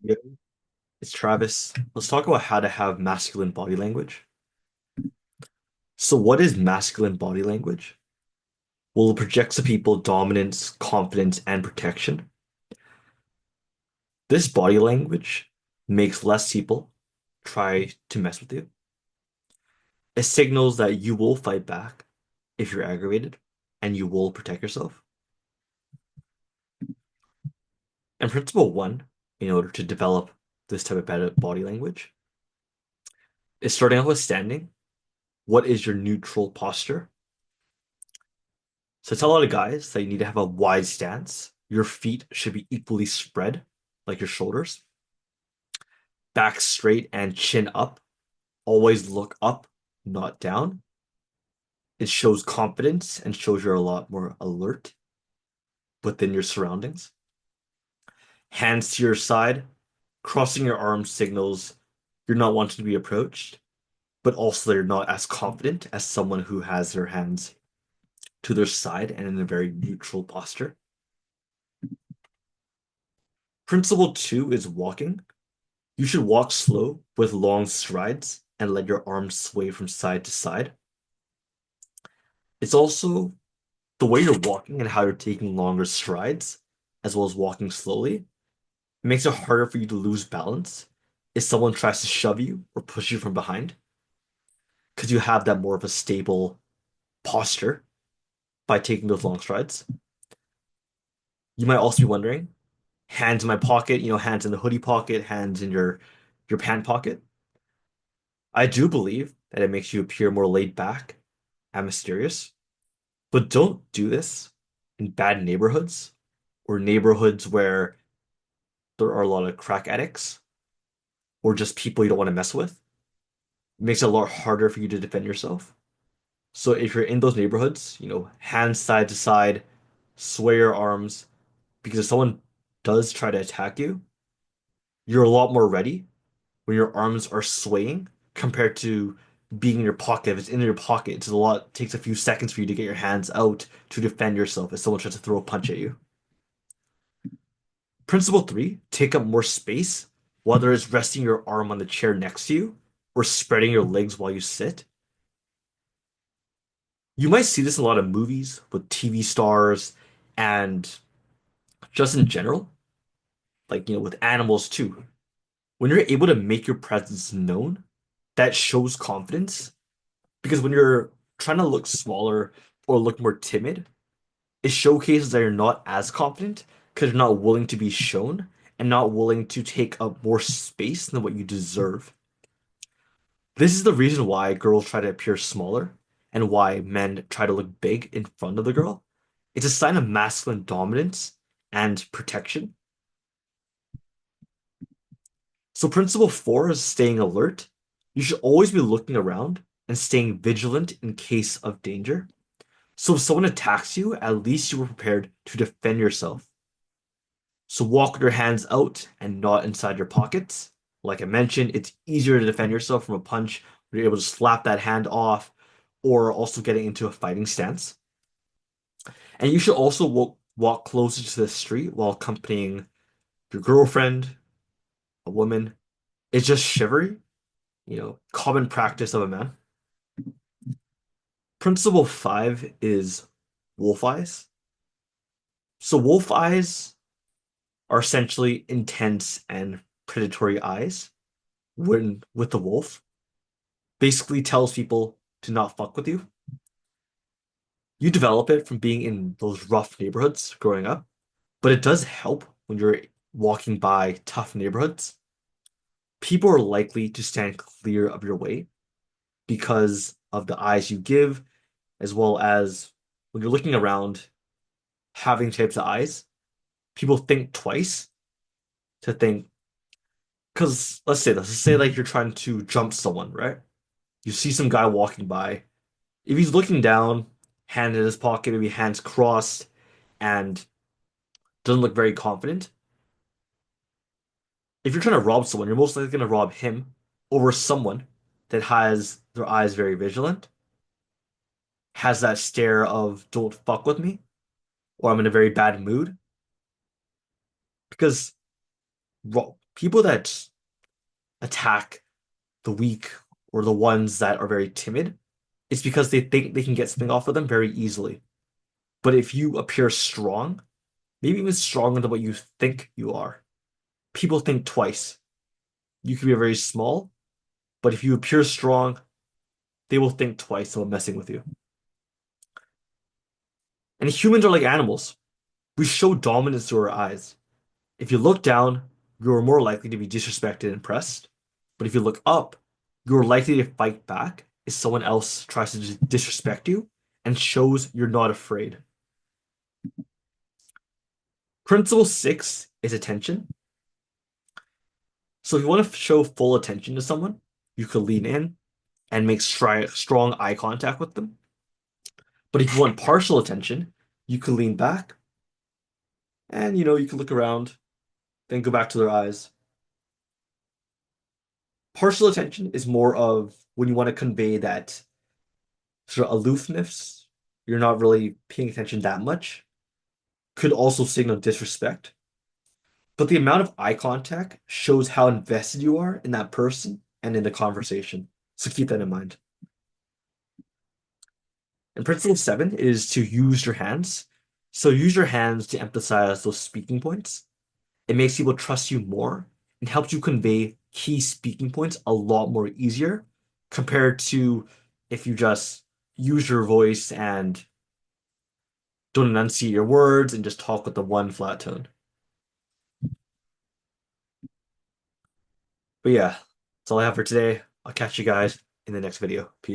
Yeah, it's Travis. Let's talk about how to have masculine body language. So, what is masculine body language? Well, it projects to people dominance, confidence, and protection. This body language makes less people try to mess with you. It signals that you will fight back if you're aggravated and you will protect yourself. And principle one, in order to develop this type of better body language, is starting off with standing. What is your neutral posture? So I tell a lot of guys that you need to have a wide stance. Your feet should be equally spread, like your shoulders. Back straight and chin up. Always look up, not down. It shows confidence and shows you're a lot more alert within your surroundings. Hands to your side. Crossing your arms signals you're not wanting to be approached, but also you're not as confident as someone who has their hands to their side and in a very neutral posture. Principle two is walking. You should walk slow with long strides and let your arms sway from side to side. It's also the way you're walking and how you're taking longer strides, as well as walking slowly. It makes it harder for you to lose balance if someone tries to shove you or push you from behind, because you have that more of a stable posture by taking those long strides. You might also be wondering, hands in my pocket, hands in the hoodie pocket, hands in your pant pocket. I do believe that it makes you appear more laid back and mysterious. But don't do this in bad neighborhoods or neighborhoods where there are a lot of crack addicts or just people you don't want to mess with. It makes it a lot harder for you to defend yourself. So if you're in those neighborhoods, hands side to side, sway your arms, because if someone does try to attack you, you're a lot more ready when your arms are swaying compared to being in your pocket. If it's in your pocket, it takes a few seconds for you to get your hands out to defend yourself if someone tries to throw a punch at you. Principle three, take up more space, whether it's resting your arm on the chair next to you or spreading your legs while you sit. You might see this in a lot of movies with TV stars and just in general, like, with animals too. When you're able to make your presence known, that shows confidence because when you're trying to look smaller or look more timid, it showcases that you're not as confident because you're not willing to be shown and not willing to take up more space than what you deserve. This is the reason why girls try to appear smaller and why men try to look big in front of the girl. It's a sign of masculine dominance and protection. So, principle four is staying alert. You should always be looking around and staying vigilant in case of danger. So, if someone attacks you, at least you were prepared to defend yourself. So walk with your hands out and not inside your pockets. Like I mentioned, it's easier to defend yourself from a punch when you're able to slap that hand off or also getting into a fighting stance. And you should also walk closer to the street while accompanying your girlfriend, a woman. It's just chivalry, common practice of a man. Principle five is wolf eyes. So wolf eyes are essentially intense and predatory eyes when with the wolf. Basically tells people to not fuck with you. You develop it from being in those rough neighborhoods growing up, but it does help when you're walking by tough neighborhoods. People are likely to stand clear of your way because of the eyes you give, as well as when you're looking around having types of eyes, people think twice to think, because let's say this, let's say like you're trying to jump someone, right? You see some guy walking by. If he's looking down, hand in his pocket, maybe hands crossed, and doesn't look very confident, if you're trying to rob someone, you're most likely going to rob him over someone that has their eyes very vigilant, has that stare of "don't fuck with me" or "I'm in a very bad mood." Because People that attack the weak or the ones that are very timid, it's because they think they can get something off of them very easily. But if you appear strong, maybe even stronger than what you think you are, people think twice. You can be very small, but if you appear strong, they will think twice about messing with you. And humans are like animals. We show dominance through our eyes. If you look down, you're more likely to be disrespected and pressed. But if you look up, you're likely to fight back if someone else tries to disrespect you and shows you're not afraid. Principle six is attention. So if you want to show full attention to someone, you could lean in and make strong eye contact with them. But if you want partial attention, you could lean back and you can look around, then go back to their eyes. Partial attention is more of when you want to convey that sort of aloofness. You're not really paying attention that much. Could also signal disrespect. But the amount of eye contact shows how invested you are in that person and in the conversation. So keep that in mind. And principle seven is to use your hands. So use your hands to emphasize those speaking points. It makes people trust you more and helps you convey key speaking points a lot more easier compared to if you just use your voice and don't enunciate your words and just talk with the one flat tone. But yeah, that's all I have for today. I'll catch you guys in the next video. Peace.